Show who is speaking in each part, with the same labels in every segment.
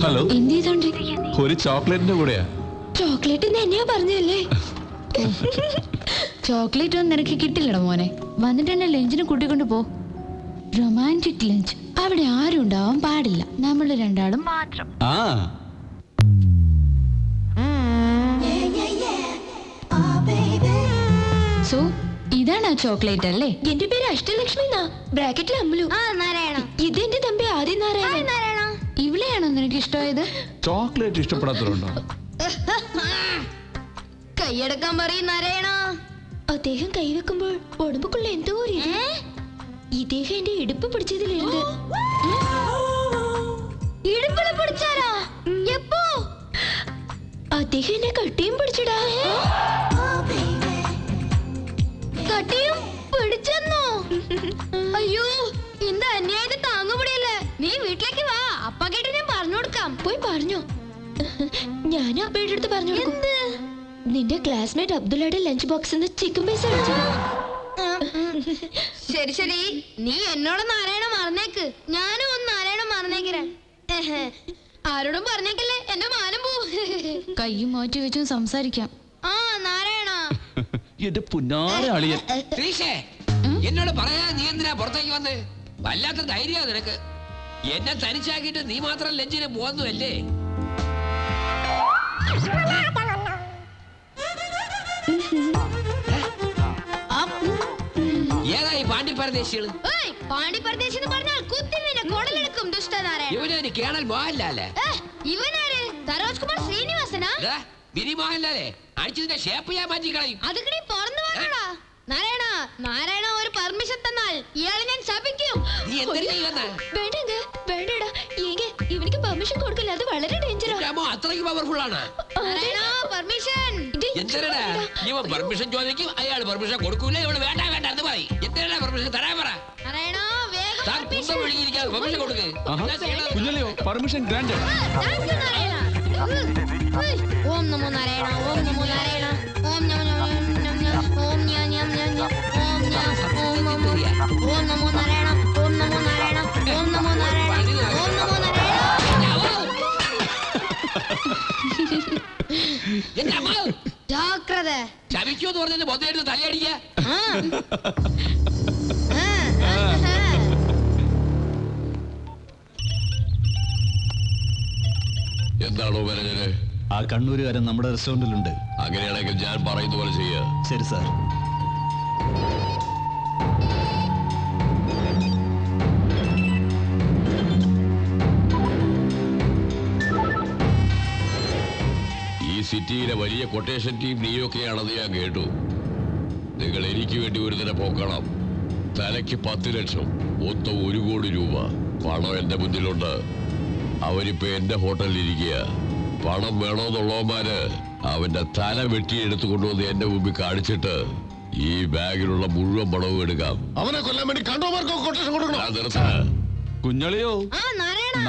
Speaker 1: Hello,
Speaker 2: എന്ത് ചെയ്തോണ്ടിരിക്കുന്നു?
Speaker 1: ഒരു ചോക്ലേറ്റിന്റെ കൂടെയാ.
Speaker 2: ചോക്ലേറ്റ് തന്നെയാ പറഞ്ഞല്ലേ? ചോക്ലേറ്റ് ഒന്നും നിനക്ക് കിട്ടില്ലട മോനെ. വന്നിട്ട് എന്നെ ലഞ്ചിന് കൂട്ടിക്കൊണ്ട് പോ. Romantic lunch. അവിടെ ആരും ഉണ്ടാവാൻ പാടില്ല, നമ്മൾ രണ്ടാളും മാത്രം.
Speaker 1: ആ
Speaker 2: സോ ഇതാണ് ആ ചോക്ലേറ്റ് അല്ലേ?
Speaker 3: എന്റെ പേര് അഷ്ടലക്ഷ്മി ബ്രാക്കറ്റിൽ അമ്മലു.
Speaker 2: നാരായണ.
Speaker 3: ഇതെന്റെ തമ്പി ആദ്യം നാരായണ.
Speaker 2: ഇവിടെയാണോ നിനക്ക് ഇഷ്ടമായത്?
Speaker 1: ചോക്ലേറ്റ് ഇഷ്ടപ്പെടാത്തവരുണ്ടോ?
Speaker 2: കൈയടക്കാൻ പറയും നാരായണ.
Speaker 3: അദ്ദേഹം കൈവെക്കുമ്പോൾ ഉടമ്പുക്കുള്ള എന്തോ ഒരു ഇദ്ദേഹം എന്റെ ഇടുപ്പ് പിടിച്ചതിലെഴുത്.
Speaker 2: ഇടുപ്പിള പിടിച്ചാരാ? എപ്പോ?
Speaker 3: അദ്ദേഹം എന്നെ കട്ടിയും പിടിച്ചിടാ.
Speaker 2: കട്ടിയും പിടിച്ചെന്നോ? അയ്യോ, இந்த അന്യായത്തെ താങ്ങുപിടിയല്ലേ. നീ വീട്ടിലേക്ക് വാ, അപ്പ കേട്ട് ഞാൻ പറഞ്ഞു കൊടുക്കാം.
Speaker 3: പോയി പറഞ്ഞോ. ഞാൻ അപ്പയുടെ അടുത്ത് പറഞ്ഞു കൊടുക്കും. നിന്റെ ക്ലാസ്മേറ്റ് അബ്ദുള്ളയുടെ ലഞ്ച് ബോക്സിൽ നിന്ന് ചിക്കൻ പീസ് അടിച്ചത്.
Speaker 2: ശരി ശരി, നീ എന്നോട് നാരായണ മറന്നേക്ക്. ഞാനും ഒന്ന് നാരായണ മറന്നേക്കിരാ. ആരോടും പറഞ്ഞേക്കല്ലേ, എന്റെ മാനം പോ. കയ്യും മാറ്റി വെച്ചും സംസാരിക്കാം. ആ നാരായണ.
Speaker 1: എന്റെ പുന്നാര അളിയൻ.
Speaker 4: എന്നോട് പറയാ നീ എന്തിനാ പുറത്തേക്ക് വന്ന്? വല്ലാത്ത ധൈര്യ നിനക്ക്. എന്നെ തനിച്ചാക്കിയിട്ട് നീ മാത്രം ലഞ്ചിന് പോകുന്നല്ലേ? ഏതായി പാണ്ഡിപ്പരദേശികള്?
Speaker 2: പാണ്ഡിപ്പരദേശി എന്ന് പറഞ്ഞാൽ കുത്തി നിന്നെ കൊടലെടുക്കും ദുഷ്ടനാരായണ.
Speaker 4: ഇവന് കേണൽ മോഹൻലാലേ?
Speaker 2: ഇവനാര്? സരോജ് കുമാർ ശ്രീനിവാസനാ?
Speaker 4: വിനി മോഹൻലാലേ അടിച്ചതിന്റെ ഷേപ്പ് ഞാൻ മാറ്റി കളയും.
Speaker 2: അതൊക്കെ നീ തുറന്നു പറഞ്ഞോടാ. നാരായണ, നാരായണ ഒരു പെർമിഷൻ തന്നാൽ ഇയാളെ ഞാൻ ശപിക്കും.
Speaker 4: നീ എന്തിനാ വന്ന?
Speaker 3: വേണ്ടങ്ങ് വേണ്ടടാ. ഇവനിക്ക് പെർമിഷൻ കൊടുക്കില്ല, അത് വളരെ ഡേഞ്ചറാ.
Speaker 4: അത്രയ്ക്ക് പവർഫുൾ ആണ്.
Speaker 2: നാരായണ പെർമിഷൻ.
Speaker 4: എന്തിനാ ഇവൻ പെർമിഷൻ ചോദിക്കും, അയാൾ പെർമിഷൻ കൊടുക്കൂല. ഇവള് വേണ്ട വേണ്ട എന്ന് പറയും. എന്തിനാ പെർമിഷൻ തരാൻ പറ.
Speaker 2: നാരായണ വേഗം പെർമിഷൻ.
Speaker 4: പെർമിഷൻ കൊടുക്ക്.
Speaker 1: കുഞ്ഞലിയോ, പെർമിഷൻ ഗ്രാൻഡ്.
Speaker 2: ഓം നമോ നാരായണ, ഓം നമോ നാരായണ, ഓം നമോ ഓം ന്യം ന്യം ന്യം ന്യം, ഓം ന്യം ഓം നമോ ഓം നമോ നാരായണ, ഓം നമോ നാരായണ, ഓം നമോ നാരായണ, ഓം നമോ നാരായണ. ജാഗ്രത.
Speaker 4: ശമിക്കോന്ന് പറഞ്ഞത് ബോധമായിട്ട് തലയടിക്ക.
Speaker 5: എന്താണോ പറഞ്ഞത്?
Speaker 6: ആ കണ്ണൂരുകാരൻ നമ്മുടെ റെസ്റ്റോറന്റിലുണ്ട്.
Speaker 5: അങ്ങനെയാണെങ്കിൽ ഞാൻ പറയുന്ന പോലെ ചെയ്യാ.
Speaker 6: ശരി സാർ.
Speaker 5: ഈ സിറ്റിയിലെ വലിയ കൊട്ടേഷൻ ടീം നീയൊക്കെയാണെന്ന് ഞാൻ കേട്ടു. നിങ്ങൾ എനിക്ക് വേണ്ടി ഒരു തരം പോക്കണം. തലയ്ക്ക് 10 ലക്ഷം, മൊത്തം 1 കോടി രൂപ പണം എന്റെ മുന്നിലുണ്ട്. അവരിപ്പോ എന്റെ ഹോട്ടലിൽ ഇരിക്കുക. പണം വേണോന്നുള്ളവന്മാര് അവന്റെ തല വെട്ടിയെടുത്തു കൊണ്ടുവന്ന് എന്റെ മുമ്പിൽ കാണിച്ചിട്ട് ഈ ബാഗിലുള്ള മുഴുവൻ പണവും എടുക്കാം. അവനെ കൊല്ലാൻ വേണ്ടി കണ്ടോമാർക്ക് കൊട്ടേഷൻ കൊടുക്കണം.
Speaker 1: കുഞ്ഞളിയോ,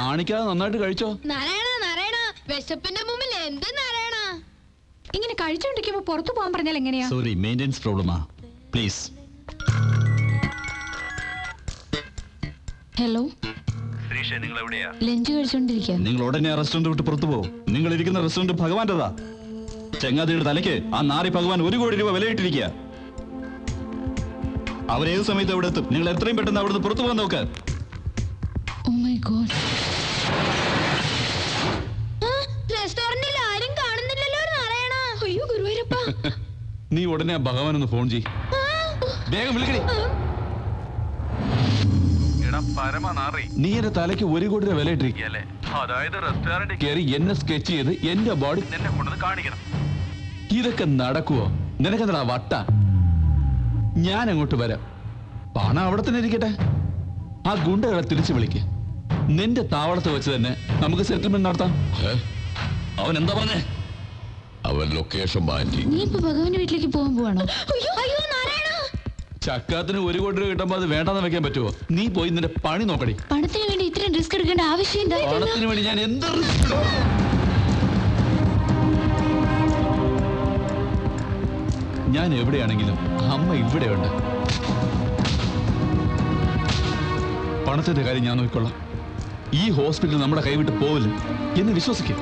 Speaker 1: നാണിക്കാതെ നന്നായിട്ട് കഴിച്ചോ.
Speaker 2: നാരായണ നാരായണ, വിശപ്പിന്റെ മുമ്പിൽ എന്ത് നാരായണ?
Speaker 3: ഇങ്ങനെ കഴിച്ചോണ്ടിരിക്കുമ്പോ പുറത്തു പോകാൻ പറഞ്ഞാൽ എങ്ങനെയാ?
Speaker 6: സോറി, മെയിൻ്റെനൻസ് പ്രോബ്ലമാ. പ്ലീസ്.
Speaker 2: ഹലോ, ലഞ്ച് കഴിച്ചോണ്ടിരിക്കുക.
Speaker 6: നിങ്ങൾ ഉടനെ റെസ്റ്റോറന്റ് വിട്ട് പുറത്തു പോകും. നിങ്ങൾ ഇരിക്കുന്ന റെസ്റ്റോറന്റ് ഭഗവാന്റെതാ. ചെങ്ങാതിയുടെ തലയ്ക്ക് ആ നാറി ഭഗവാൻ 1 കോടി രൂപ വിലയിട്ടിരിക്കുക. അവരേത് സമയത്ത് അവിടെ എത്തും. നിങ്ങൾ എത്രയും പെട്ടെന്ന് അവിടുന്ന് പുറത്തു പോകാൻ നോക്ക്.
Speaker 2: Oh my God. റെസ്റ്റോറന്റിൽ ആരും കാണുന്നില്ലല്ലോ നാരായണ.
Speaker 3: അയ്യോ ഗുരുവായൂരപ്പ.
Speaker 1: നീ ഉടനെ ഭഗവാനൊന്ന് ഫോൺ ചെയ്. വേഗം വിളിക്കണേ. നീ എന്റെ തലയ്ക്ക് 1 കോടി രൂപ വില ഇട്ടിരിക്കല്ലേ? കയറി എന്നെ സ്കെച്ച് ചെയ്ത് എന്റെ ബോഡി കാണിക്കണം. ഇതൊക്കെ നടക്കുവോ? നിനക്കെന്താ വട്ട? ഞാൻ അങ്ങോട്ട് വരാം. പണം അവിടെ തന്നെ ഇരിക്കട്ടെ. ആ ഗുണ്ടകളെ തിരിച്ചു വിളിക്ക. നിന്റെ താവളത്ത് വെച്ച് തന്നെ നമുക്ക് സെറ്റിൽമെന്റ് നടത്താം.
Speaker 6: അവൻ എന്താ പറഞ്ഞേ?
Speaker 5: അവൻ ലൊക്കേഷൻ മാറ്റി.
Speaker 2: നീ ഇപ്പൊ ഭഗവാന്റെ വീട്ടിലേക്ക് പോകാൻ പോവാണോ? അയ്യോ നാരായണ.
Speaker 1: ചക്കാത്തിന് 1 കോടി രൂപ കിട്ടുമ്പോ അത് വേണ്ടെന്ന് വെക്കാൻ പറ്റുമോ? നീ പോയി നിന്റെ പണി നോക്കടി.
Speaker 2: പണത്തിന് വേണ്ടി ഇത്രയും റിസ്ക് എടുക്കേണ്ട ആവശ്യം എന്താ?
Speaker 1: പണത്തിന് വേണ്ടി ഞാൻ എന്ത് റിസ്ക്? ഞാൻ എവിടെയാണെങ്കിലും അമ്മ ഇവിടെയുണ്ട്. പണത്തിന്റെ കാര്യം ഞാൻ നോക്കിക്കൊള്ളാം. ഈ ഹോസ്പിറ്റൽ നമ്മുടെ കൈവിട്ട് പോവില്ല എന്ന് വിശ്വസിക്കും.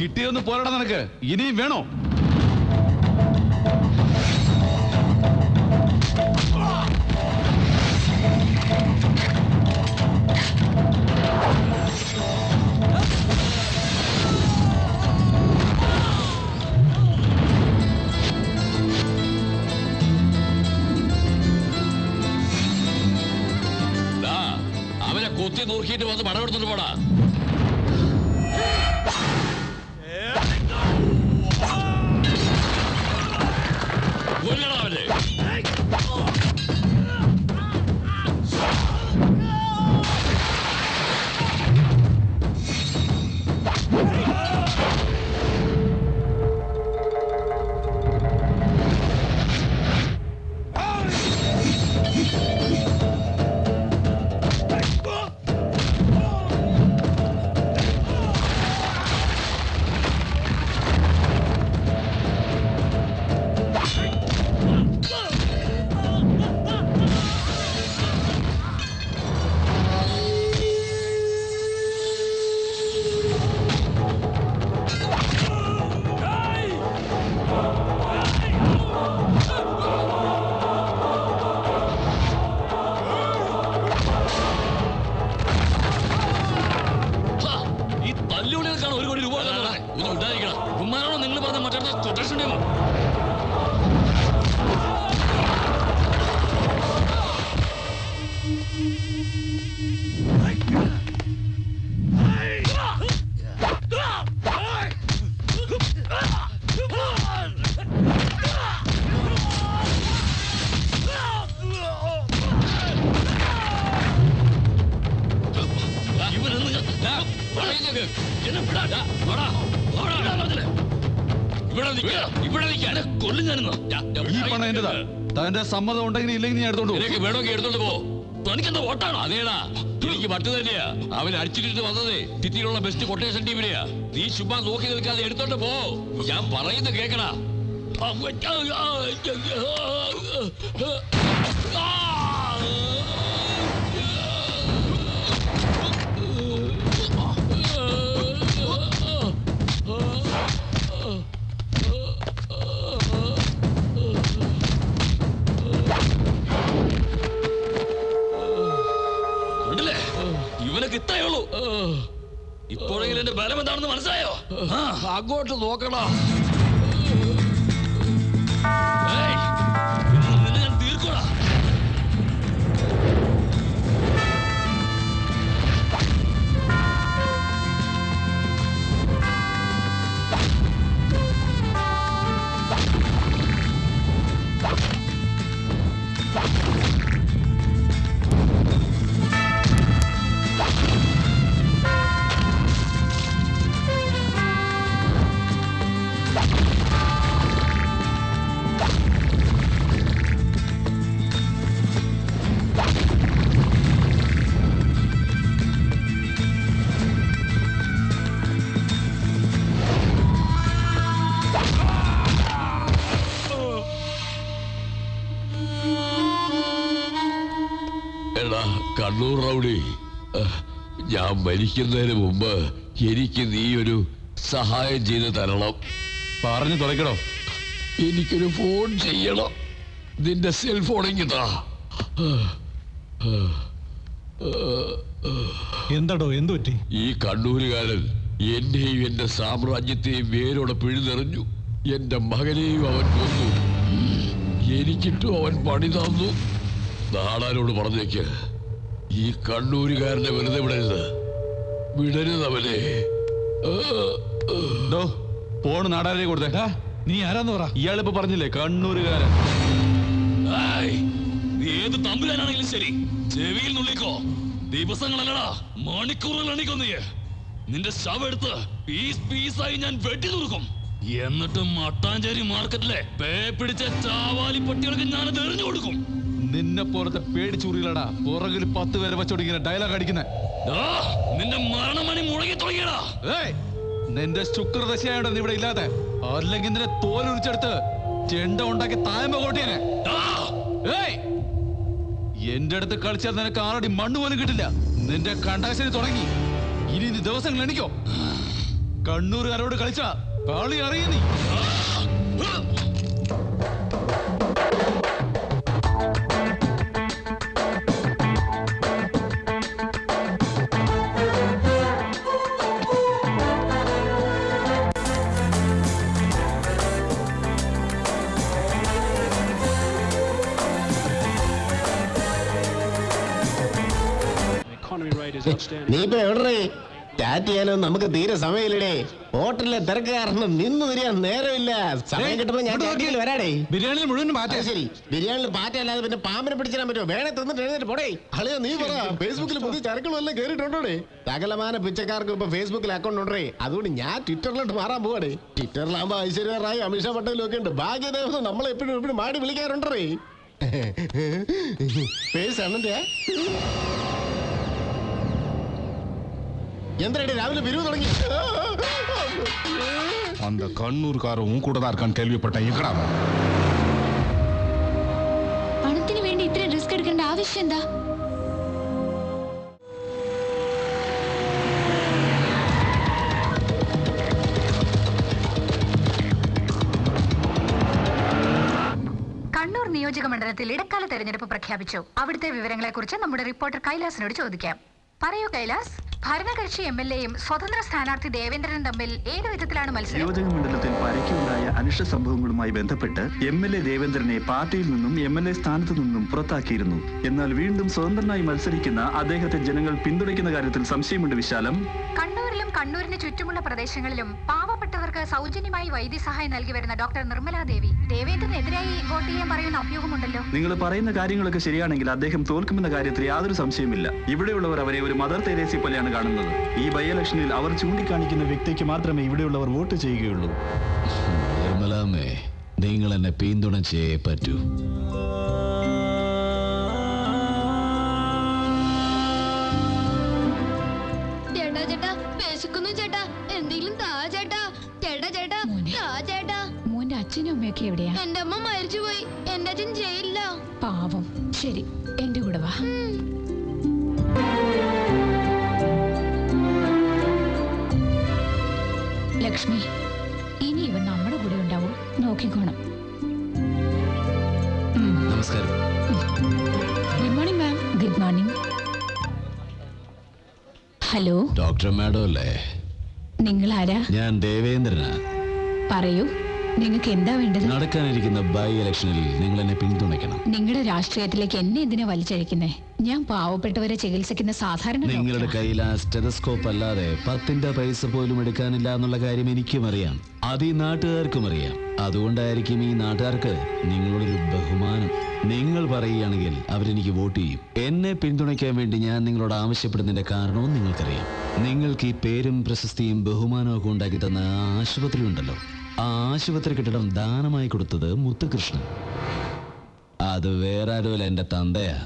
Speaker 1: കിട്ടിയൊന്ന് പോരാടാ നിനക്ക്. ഇനിയും വേണോ?
Speaker 5: അവനെ കൊത്തി നോക്കിയിട്ട് വന്ന് പണം എടുത്തിട്ട് പോടാ. അവനെ തന്റെ സമ്മതം ഉണ്ടെങ്കിൽ ഇല്ലെങ്കിൽ നീ എടുത്തോണ്ട് വേണമെങ്കിൽ എടുത്തോണ്ട് പോ. തനിക്കെന്താ വോട്ടാണോ? അതേടാ, എനിക്ക് വട്ട് തന്നെയാ. അവൻ അടിച്ചിട്ട് വന്നതേ സിറ്റിയിലുള്ള ബെസ്റ്റ് കൊട്ടേഷൻ ടീമിനെയാ. നീ ചുമ്മാ നോക്കി നിൽക്കാതെ എടുത്തോണ്ട് പോ. ഞാൻ പറയുന്നത് കേക്കടാ. ഇപ്പോഴെങ്കിലും എന്റെ ബലം എന്താണെന്ന് മനസ്സിലായോ? അങ്ങോട്ട് നോക്കടാ. നിന്നെ ഞാൻ തീർക്കോടാ. കണ്ണൂർ റൗഡി, ഞാൻ മരിക്കുന്നതിന് മുമ്പ് എനിക്ക് നീ ഒരു സഹായം ചെയ്ത് തരണം.
Speaker 1: പറഞ്ഞു തുറക്കണോ?
Speaker 5: എനിക്കൊരു ഫോൺ ചെയ്യണം. നിന്റെ സെൽഫോണിങ്ങിതാ.
Speaker 7: എന്താടോ, എന്തു പറ്റി?
Speaker 5: ഈ കണ്ണൂരുകാരൻ എന്നെയും എന്റെ സാമ്രാജ്യത്തെയും വേരോടെ പിഴുതെറിഞ്ഞു. എന്റെ മകനെയും അവൻ കൊന്നു. എനിക്കിട്ടും അവൻ പണി തന്നു. നാടാരോട് പറഞ്ഞേക്ക്, ഈ കണ്ണൂരുകാരനെ വെറുതെ വിടരുത്. വിടരുതവനെ.
Speaker 1: ഫോണ് നാടാരെ കൊടുത്തേ.
Speaker 7: നീ ആരാന്ന് പറ.
Speaker 1: ഇയാളിപ്പോ പറഞ്ഞില്ലേ കണ്ണൂരുകാരൻ.
Speaker 5: ഏത് തമ്പുരാനാണെങ്കിലും ശരി, ചെവിയിൽ നുള്ളിക്കോ. ദിവസങ്ങളല്ലടാ, മണിക്കൂറുകൾ എണ്ണിക്കൊന്നേ. നിന്റെ ശവം എടുത്ത് പീസ് പീസായി ഞാൻ വെട്ടി നുറുക്കും. എന്നിട്ട് മട്ടാഞ്ചേരി മാർക്കറ്റിലെ പേ പിടിച്ച ചാവാലി പട്ടികൾക്ക് ഞാനത് എറിഞ്ഞു കൊടുക്കും.
Speaker 1: നിന്നെ പോലത്തെ പേടിച്ചുറിയിലടാ പുറകിൽ 10 പേരെ വെച്ചോടിങ്ങനെ ഡയലോഗ് അടിക്കുന്നേ.
Speaker 5: നിന്റെ മരണമണി മുഴങ്ങി തുടങ്ങിയടാ.
Speaker 1: നിന്റെ ശുക്രദശയായോടെ നീ ഇവിടെ ഇല്ലാതെ, അല്ലെങ്കിൽ നിന്നെ തോലുരിച്ചെടുത്ത് ചെണ്ട ഉണ്ടാക്കി തായ്മ കോട്ടിയനെ. എന്റെ അടുത്ത് കളിച്ചാൽ നിനക്ക് ആറടി മണ്ണ് പോലും കിട്ടില്ല. നിന്റെ കണ്ടാശനി തുടങ്ങി. ഇനി നീ ദിവസങ്ങൾ എണിക്കോ. കണ്ണൂരുകാരോട് കളിച്ച കളി അറിയ നീ.
Speaker 8: നീ ഇപ്പൊ എവിടെ ടാറ്റ് ചെയ്യാനോ നമുക്ക് തീരെ സമയമില്ലടേ. ഹോട്ടലിലെ തിരക്ക് കാരണം നിന്ന് തിരിയാൻ നേരമില്ല. സമയം കിട്ടുമ്പോ ഞാൻ വരാടേ.
Speaker 1: ബിരിയാണി മുഴുവൻ മാറ്റാ.
Speaker 8: ശരി, ബിരിയാണിയിൽ പാറ്റല്ലാതെ പിന്നെ പാമ്പിനെ പിടിച്ചിടാൻ പറ്റുമോ? വേണേ തിന്നിട്ട് എഴുന്നേറ്റ് പോടേ. അളിയ നീ പറ, ഫേസ്ബുക്കിൽ പുതിയ ചരക്കുകളെല്ലാം കയറിയിട്ടുണ്ടോടേ? സകലമാന പിച്ചക്കാർക്കും ഇപ്പൊ ഫേസ്ബുക്കിൽ അക്കൗണ്ട് ഉണ്ടേ. അതുകൊണ്ട് ഞാൻ ട്വിറ്ററിലോട്ട് മാറാൻ പോവാടേ. ട്വിറ്ററിലാകുമ്പോ ഐശ്വര്യ റായും അമിത്ഷാ പട്ടേലും ഒക്കെ ഉണ്ട്. ഭാഗ്യദേവസം നമ്മളെ എപ്പോഴും മാടി വിളിക്കാറുണ്ടേ. പേഴ്സ് അണ്ണന്റെ எந்திரடி ராவில பிரிவு தொடங்கி
Speaker 9: அந்த கண்ணூர்காரவும் கூட தான் இருக்கான்னு கேள்விப்பட்டேன். எங்கடா
Speaker 3: പണത്തിന് വേണ്ടി ഇത്രയും റിസ്ക് എടുക്കേണ്ട ആവശ്യം എന്താ?
Speaker 10: കണ്ണൂർ നിയോജക മണ്ഡലത്തിൽ ഇടക്കാല തെരഞ്ഞെടുപ്പ് പ്രഖ്യാപിച്ചു. അവിടുത്തെ വിവരങ്ങളെക്കുറിച്ച് നമ്മുടെ റിപ്പോർട്ടർ കൈലാസിനോട് ചോദിക്കാം. പറയൂ കൈലാസ്, ഭരണകക്ഷി എംഎൽഎയും സ്വതന്ത്ര സ്ഥാനാർത്ഥി ദേവേന്ദ്രനും തമ്മിൽ ഏത് വിധത്തിലാണ് മത്സരം?
Speaker 6: നിയോജക മണ്ഡലത്തിൽ പരക്കെയുണ്ടായ അനിഷ്ട സംഭവങ്ങളുമായി ബന്ധപ്പെട്ട് എംഎൽഎ ദേവേന്ദ്രനെ പാർട്ടിയിൽ നിന്നും എംഎൽഎ സ്ഥാനത്തു നിന്നും പുറത്താക്കിയിരുന്നു. എന്നാൽ വീണ്ടും സ്വതന്ത്രനായി മത്സരിക്കുന്ന അദ്ദേഹത്തെ ജനങ്ങൾ പിന്തുണയ്ക്കുന്ന കാര്യത്തിൽ സംശയമുണ്ട് വിശാലം.
Speaker 10: കണ്ണൂരിലും കണ്ണൂരിന് ചുറ്റുമുള്ള പ്രദേശങ്ങളിലും പാവപ്പെട്ടവർക്ക് സൗജന്യമായി വൈദ്യസഹായം നൽകി വരുന്ന ഡോക്ടർ നിർമ്മല ദേവി ദേവേന്ദ്രനെതിരായി വോട്ട് ചെയ്യാൻ പറയുന്ന അഭ്യൂഹമുണ്ടല്ലോ.
Speaker 6: നിങ്ങൾ പറയുന്ന കാര്യങ്ങളൊക്കെ ശരിയാണെങ്കിൽ അദ്ദേഹം തോൽക്കുമെന്ന കാര്യത്തിൽ യാതൊരു സംശയമില്ല. ഇവിടെയുള്ളവർ അവരെ ഒരു മദർ തെരേസി പോലെയാണ് കാണുന്നത്. ഈ ബൈ ഇലക്ഷനിൽ അവർ ചൂണ്ടിക്കാണിക്കുന്ന വ്യക്തിക്ക് മാത്രമേ ഇവിടെയുള്ളവർ വോട്ട് ചെയ്യുകയുള്ളൂ.
Speaker 5: നിർമ്മലാമ്മേ, നിങ്ങൾ എന്നെ പിന്തുണച്ചേ പറ്റൂ.
Speaker 3: ചേട്ടാ ചേട്ടാ വിശക്കുന്നു ചേട്ടാ, എന്തെങ്കിലും താ ചേട്ടാ. ചേട്ടാ ചേട്ടാ താ ചേട്ടാ.
Speaker 10: മോന്റെ അച്ഛനും അമ്മയൊക്കെ എവിടെയാ?
Speaker 3: എന്റെ അമ്മ മരിച്ചുപോയി. എന്റെ അച്ഛൻ ജയിലില്ല.
Speaker 10: പാവം. ശരി, എന്റെ കൂടെ വാ. ലക്ഷ്മി, ഇനി ഇവൻ നമ്മുടെ കൂടെ ഉണ്ടാവും. നോക്കിക്കോണം.
Speaker 5: നമസ്കാരം.
Speaker 10: Good morning ma'am. Good morning. Hello,
Speaker 5: doctor madam അല്ലേ?
Speaker 10: നിങ്ങൾ ആരാ?
Speaker 5: ഞാൻ ദേവേന്ദ്രനാ.
Speaker 10: പറയൂ, നിങ്ങൾക്ക് എന്താ വേണ്ടത്?
Speaker 5: നടക്കാനിരിക്കുന്ന ബൈ ഇലക്ഷനിൽ നിങ്ങൾ എന്നെ പിന്തുണയ്ക്കണം.
Speaker 10: നിങ്ങളുടെ രാഷ്ട്രീയത്തിലേക്ക് എന്നെ എന്തിനാ വലിച്ചഴിക്കുന്നേ? ഞാൻ പാവപ്പെട്ടവരെ ചികിത്സിക്കുന്ന സാധാരണ
Speaker 5: നിങ്ങളുടെ കയ്യിൽ ആ സ്റ്റെതസ്കോപ്പ് അല്ലാതെ 10 പൈസ പോലും എടുക്കാനില്ല എന്നുള്ള കാര്യം എനിക്കും അറിയാം. അത് ഈ നാട്ടുകാർക്കും അറിയാം. അതുകൊണ്ടായിരിക്കും ഈ നാട്ടുകാർക്ക് നിങ്ങളോടൊരു ബഹുമാനം. നിങ്ങൾ പറയുകയാണെങ്കിൽ അവരെനിക്ക് വോട്ട് ചെയ്യും. എന്നെ പിന്തുണയ്ക്കാൻ വേണ്ടി ഞാൻ നിങ്ങളോട് ആവശ്യപ്പെടുന്നതിന്റെ കാരണവും നിങ്ങൾക്കറിയാം. നിങ്ങൾക്ക് ഈ പേരും പ്രശസ്തിയും ബഹുമാനവും ഒക്കെ ഉണ്ടാക്കി തന്ന ആ ആശുപത്രി ഉണ്ടല്ലോ, ആ ആശുപത്രി കെട്ടിടം ദാനമായി കൊടുത്തത് മുത്തുകൃഷ്ണൻ. അത് വേറെ ആരുമല്ല, എന്റെ തന്തയാ.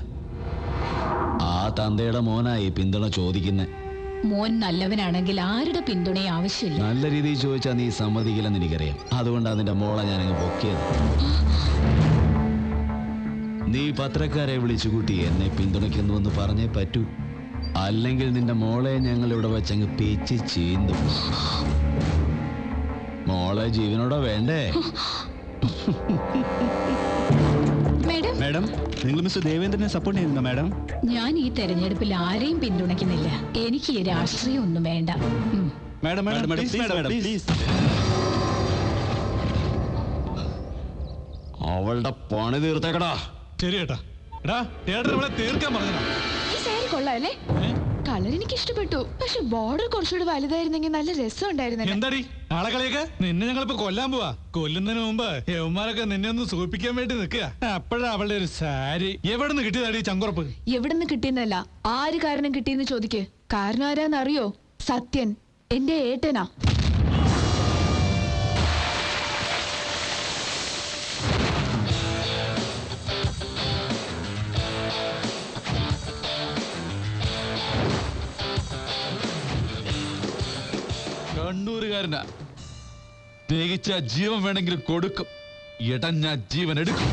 Speaker 5: ആ തന്തയുടെ മോനായി പിന്തുണ ചോദിക്കുന്നേ.
Speaker 10: മോൻ നല്ലവനാണെങ്കിൽ ആരുടെ പിന്തുണയും ആവശ്യമില്ല.
Speaker 5: നല്ല രീതിയിൽ ചോദിച്ചാൽ നീ സമ്മതിക്കില്ലെന്ന് എനിക്കറിയാം. അതുകൊണ്ടാണ് നിന്റെ മോളെ ഞാനങ്ങ് പൊക്കിയത്. നീ പത്രക്കാരെ വിളിച്ചു കൂട്ടി എന്നെ പിന്തുണയ്ക്കുന്നുവെന്ന് പറഞ്ഞേ പറ്റൂ. അല്ലെങ്കിൽ നിന്റെ മോളെ ഞങ്ങൾ ഇവിടെ വെച്ചങ്ങ് പേച്ച് ചീന്തും. മോളെ ജീവനോടെ വേണ്ടേ?
Speaker 6: മാഡം, നിങ്ങൾ മിസ്റ്റർ ദേവേന്ദ്രനെ സപ്പോർട്ട് ചെയ്യുന്ന മാഡം?
Speaker 10: ഞാൻ ഈ തെരഞ്ഞെടുപ്പിൽ ആരെയും പിന്തുണയ്ക്കുന്നില്ല. എനിക്ക് ഈ രാഷ്ട്രീയം ഒന്നും വേണ്ട.
Speaker 6: Madam please.
Speaker 5: അവളുടെ പണി തീർത്തേക്കടാ.
Speaker 7: ശരി ഏട്ടാ. എടാ ചേട്ടൻ നമ്മളെ തീർക്കാൻ പറഞ്ഞതാ.
Speaker 3: ഈ സാരി കൊള്ളാല്ലേ? കളർ എനിക്ക് ഇഷ്ടപ്പെട്ടു. പക്ഷെ ബോർഡർ കുറച്ചുകൂടി വലുതായിരുന്നെങ്കിൽ നല്ല രസം ഉണ്ടായിരുന്നു.
Speaker 7: എന്താടി ആളെ കളിയൊക്കെ? നിന്നെ ഞങ്ങളിപ്പോ കൊല്ലാൻ പോവാ. കൊല്ലുന്നതിന് മുമ്പ് യവന്മാരൊക്കെ നിന്നെ ഒന്ന് സൂചിപ്പിക്കാൻ വേണ്ടി നിൽക്കുക. അപ്പോഴാ അവളുടെ ഒരു സാരി എവിടെ നിന്ന് കിട്ടിയതാടി ചങ്കുറപ്പ്?
Speaker 3: എവിടുന്ന് കിട്ടിയെന്നല്ല, ആര് കാരണം കിട്ടിയെന്ന് ചോദിക്ക്. കാരണം ആരാന്നറിയോ? സത്യൻ, എന്റെ ഏട്ടനാ.
Speaker 1: കൂട്ടുകാരനാ. സ്നേഹിച്ച ജീവൻ വേണമെങ്കിലും കൊടുക്കും, ഇടഞ്ഞ ജീവൻ എടുക്കും.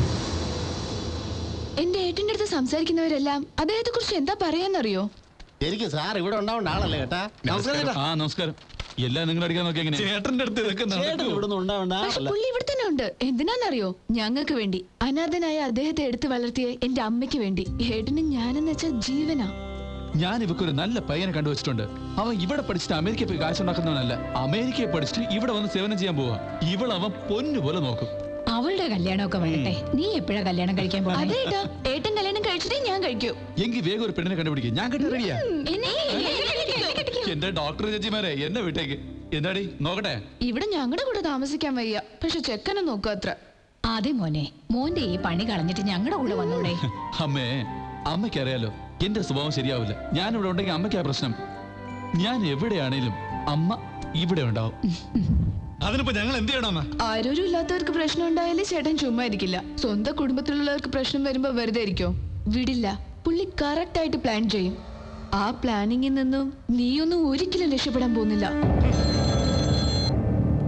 Speaker 3: എന്റെ ഏട്ടന്റെ അടുത്ത് സംസാരിക്കുന്നവരെല്ലാം അദ്ദേഹത്തെ കുറിച്ച് എന്താ പറയാന്നറിയോ?
Speaker 8: ശരിക്കും സാർ ഇവിടെ ഉണ്ടാവേണ്ട ആളല്ലേ കേട്ടാ.
Speaker 1: ആ നമസ്കാരം. എല്ലാം നിങ്ങൾ അടിക്കാൻ നോക്കി എങ്ങനെ?
Speaker 7: ചേട്ടന്റെ അടുത്ത് ഇതൊക്കെ
Speaker 3: പക്ഷെ പുള്ളി ഇവിടെ തന്നെ ഉണ്ട്. എന്തിനാന്നറിയോ? ഞങ്ങൾക്ക് വേണ്ടി. അനാഥനായ അദ്ദേഹത്തെ എടുത്തു വളർത്തിയ എന്റെ അമ്മയ്ക്ക് വേണ്ടി. ഏട്ടന് ഞാനെന്ന് വെച്ചാൽ ജീവനാ.
Speaker 1: ഞാൻ ഇവക്കൊരു നല്ല പയ്യനെ കണ്ടുവച്ചിട്ടുണ്ട്. അവൻ ഇവിടെ പഠിച്ചിട്ട് അമേരിക്കയിൽ പോയി കാശുണ്ടാക്കുന്നവനല്ല, അമേരിക്കയിൽ പഠിച്ചിട്ട് ഇവിടെ വന്ന് സേവനം ചെയ്യാൻ പോവാ. ഇവളവൻ പൊന്നുപോലെ നോക്കും.
Speaker 10: അവളുടെ കല്യാണമൊക്കെ വരട്ടെ. നീ എപ്പോഴാ കല്യാണം കഴിക്കാൻ പോകുന്നത്?
Speaker 3: അതേട്ടാ, ഏട്ടൻ കല്യാണം കഴിച്ചിട്ടേ ഞാൻ കഴിക്കൂ.
Speaker 1: എങ്കിൽ വേഗം ഒരു പെണ്ണിനെ കണ്ടുപിടിക്കും. ഞാൻ കെട്ടി റെഡിയാ. എന്റെ ഡോക്ടർ ചേച്ചിമാരെ എന്നെ വിട്ടേക്ക്. എന്താടി നോക്കട്ടെ?
Speaker 3: ഇവിടെ ഞങ്ങളുടെ കൂടെ താമസിക്കാൻ വയ്യ, പക്ഷെ ചെക്കനെ നോക്കുക അത്ര.
Speaker 10: അതെ മോനെ, മോന്റെ ഈ പണി കളഞ്ഞിട്ട് ഞങ്ങളുടെ കൂടെ വന്നൂടെ?
Speaker 1: അമ്മേ, അമ്മയ്ക്കറിയാലോ എന്റെ സ്വഭാവം ശരിയാവില്ല. ഞാൻ ഇവിടെ ഉണ്ടെങ്കിൽ അമ്മയ്ക്കാ പ്രശ്നം. ഞാൻ എവിടെയാണേലും അമ്മ ഇവിടെ ഉണ്ടാവും.
Speaker 7: അതിനിപ്പോ ഞങ്ങൾ എന്ത് ചെയ്യണം?
Speaker 3: ആരോരും ഇല്ലാത്തവർക്ക് പ്രശ്നം ഉണ്ടായാലേ ചേട്ടൻ ചുമ്മാ ഇരിക്കില്ല. സ്വന്തം കുടുംബത്തിലുള്ളവർക്ക് പ്രശ്നം വരുമ്പോ വെറുതെ ഇരിക്കോ? വിടില്ല. പുള്ളി കറക്റ്റ് ആയിട്ട് പ്ലാൻ ചെയ്യും. ആ പ്ലാനിങ്ങിൽ നിന്നും നീയൊന്നും ഒരിക്കലും രക്ഷപ്പെടാൻ പോകുന്നില്ല.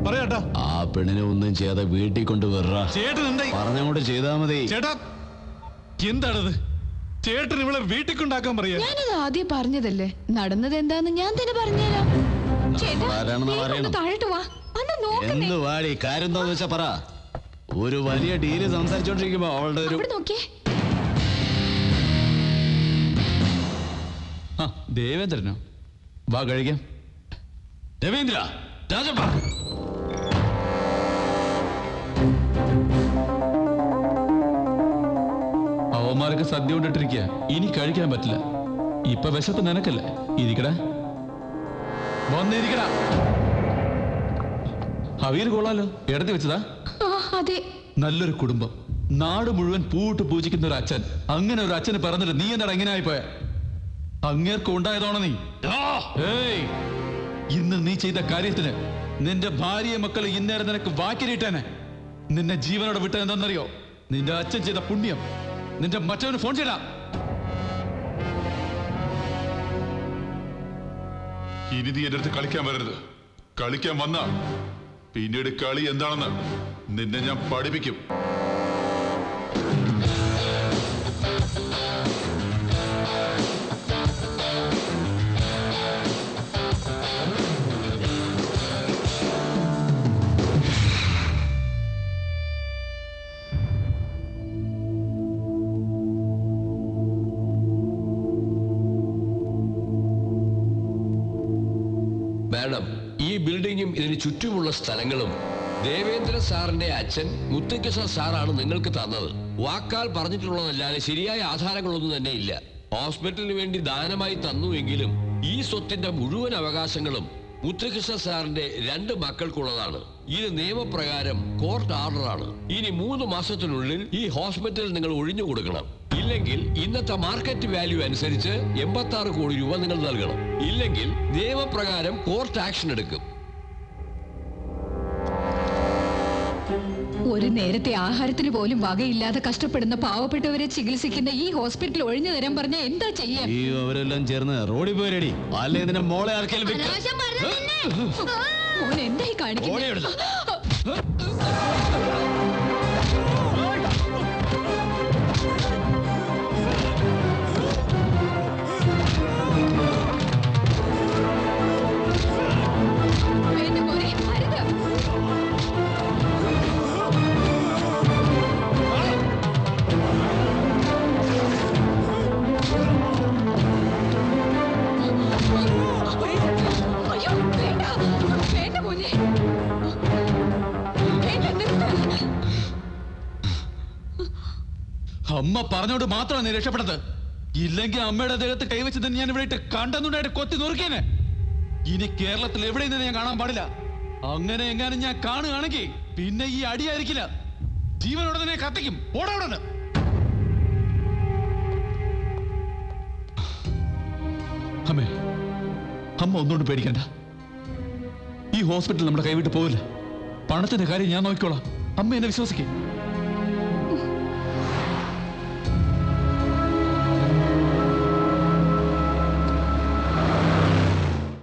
Speaker 7: പറയാട്ടാ,
Speaker 11: ആ പെണ്ണിനെ ഒന്നും ചെയ്യാതെ വീട്ടിൽ കൊണ്ടുവരാ.
Speaker 7: ചേട്ടൻ എന്താ
Speaker 11: പറഞ്ഞങ്ങോട്ട് ചെയ്താ മതി.
Speaker 7: ചേട്ടാ, എന്താണത്? ചേട്ടൻ ഇവിടെ വീട്ടിൽ കൊണ്ടാക്കാൻ പറയാ.
Speaker 3: ഞാനത് ആദ്യം പറഞ്ഞതല്ലേ. നടന്നത് എന്താന്ന് ഞാൻ തന്നെ പറഞ്ഞുതരാം.
Speaker 10: താഴോട്ട് വാ.
Speaker 11: എന്ത് വാടി കാര്യം എന്താന്ന് വെച്ചാ പറ. ഒരു വലിയ ഡീല് സംസാരിച്ചോണ്ടിരിക്കുമ്പോ അവളുടെ ഒരു
Speaker 1: ദേവേന്ദ്രനോ? വാ കഴിക്കാം.
Speaker 11: രവീന്ദ്ര, രാജപ്പ.
Speaker 1: അവന്മാരൊക്കെ സദ്യ കൊണ്ടിട്ടിരിക്കുക. ഇനി കഴിക്കാൻ പറ്റില്ല. ഇപ്പൊ വിശപ്പ് നിനക്കല്ലേ? ഇരിക്കടാ, വന്നിരിക്കടാ. അവിയൽ കൊള്ളാലോ. ഇടത്തി വെച്ചതാ?
Speaker 3: അതെ.
Speaker 1: നല്ലൊരു കുടുംബം, നാട് മുഴുവൻ പൂട്ട് പൂജിക്കുന്ന ഒരു അച്ഛൻ. അങ്ങനെ ഒരു അച്ഛന് പറഞ്ഞിട്ട് നീ എന്താ എങ്ങനെ ആയിപ്പോയ? അങ്ങേർക്ക് ഉണ്ടായതാണോ നീ? ഏയ്, ഇന്ന് നീ ചെയ്ത കാര്യത്തിന് നിന്റെ ഭാര്യയെ മക്കളെ ഇന്നേരം നിനക്ക് വാക്കിലിട്ടേനെ. നിന്നെ ജീവനോടെ വിട്ടത് എന്താണെന്നറിയോ? നിന്റെ അച്ഛൻ ചെയ്ത പുണ്യം. നിന്റെ മറ്റവന് ഫോൺ ചെയ്യടാ.
Speaker 9: ഇനി നീ എന്റെ അടുത്ത് കളിക്കാൻ വരരുത്. കളിക്കാൻ വന്ന പിന്നീട് കളി എന്താണെന്ന് നിന്നെ ഞാൻ പഠിപ്പിക്കും.
Speaker 5: മാഡം, ഈ ബിൽഡിങ്ങും ഇതിന് ചുറ്റുമുള്ള സ്ഥലങ്ങളും ദേവേന്ദ്ര സാറിന്റെ അച്ഛൻ മുത്തകൃഷ്ണ സാറാണ് നിങ്ങൾക്ക് തന്നത്. വാക്കാൽ പറഞ്ഞിട്ടുള്ളതല്ലാതെ ശരിയായ ആധാരങ്ങളൊന്നും തന്നെ ഇല്ല. ഹോസ്പിറ്റലിന് വേണ്ടി ദാനമായി തന്നുവെങ്കിലും ഈ സ്വത്തിന്റെ മുഴുവൻ അവകാശങ്ങളും മുത്തകൃഷ്ണ സാറിന്റെ 2 മക്കൾക്കുള്ളതാണ്. ഇത് നിയമപ്രകാരം കോർട്ട് ഓർഡറാണ്. ഇനി 3 മാസത്തിനുള്ളിൽ ഈ ഹോസ്പിറ്റൽ നിങ്ങൾ ഒഴിഞ്ഞു കൊടുക്കണം. ഇല്ലെങ്കിൽ ഇന്നത്തെ മാർക്കറ്റ് വാല്യൂ അനുസരിച്ച് 86 കോടി രൂപ നിങ്ങൾ നൽകണം. ഇല്ലെങ്കിൽ നിയമപ്രകാരം കോർട്ട് ആക്ഷൻ എടുക്കും.
Speaker 10: ഒരു നേരത്തെ ആഹാരത്തിന് പോലും വകയില്ലാതെ കഷ്ടപ്പെടുന്ന പാവപ്പെട്ടവരെ ചികിത്സിക്കുന്ന ഈ ഹോസ്പിറ്റൽ ഒഴിഞ്ഞു തരാൻ പറഞ്ഞ എന്താ ചെയ്യാൻ?
Speaker 11: ഈ അവരെല്ലാം ചേർന്ന് റോഡിൽ പോയി റെഡി. അല്ലെ ഇതിന്റെ മോളെ ആർക്കെങ്കിലും
Speaker 10: മോൻ എന്തായി കാണിക്കുന്നത്?
Speaker 1: അമ്മ പറഞ്ഞോട് മാത്രമാണ് നീ രക്ഷപ്പെട്ടത്. ഇല്ലെങ്കിൽ അമ്മയുടെ ദേഹത്ത് കൈവച്ച് തന്നെ ഞാൻ ഇവിടെ ഇട്ട് കണ്ടെന്നുണ്ടായിട്ട് കൊത്തി നുറുക്കിയേനെ. ഇനി കേരളത്തിൽ എവിടെ നിന്ന് ഞാൻ കാണാൻ പാടില്ല. അങ്ങനെ എങ്ങാനും ഞാൻ കാണുകയാണെങ്കിൽ പിന്നെ ഈ അടിയായിരിക്കില്ല, ജീവനോടെ തന്നെ കത്തിക്കും. ഓടോടെ അമ്മേ, അമ്മ ഒന്നുകൊണ്ട് പേടിക്കണ്ട. ഈ ഹോസ്പിറ്റൽ നമ്മുടെ കൈവിട്ട് പോവില്ല. പണത്തിന്റെ കാര്യം ഞാൻ നോക്കിക്കോളാം. അമ്മ എന്നെ വിശ്വസിക്കേ.